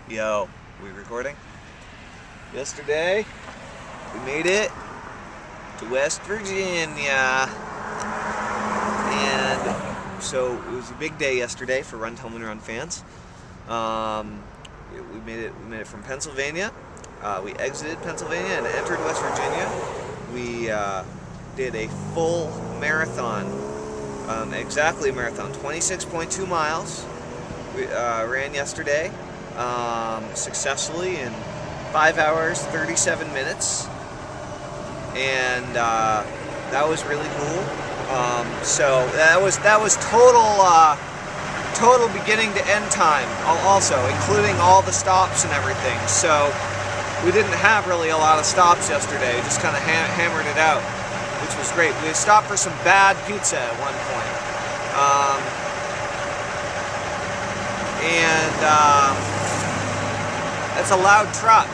Yo, we recording? Yesterday, we made it to West Virginia. And so it was a big day yesterday for RunTellmanRun fans. We made it from Pennsylvania. We exited Pennsylvania and entered West Virginia. We did a full marathon, exactly a marathon, 26.2 miles. We ran yesterday successfully in 5 hours 37 minutes, and that was really cool. So that was total beginning to end time, also including all the stops and everything. So we didn't have really a lot of stops yesterday, just kind of hammered it out, which was great. We stopped for some bad pizza at one point. That's a loud truck.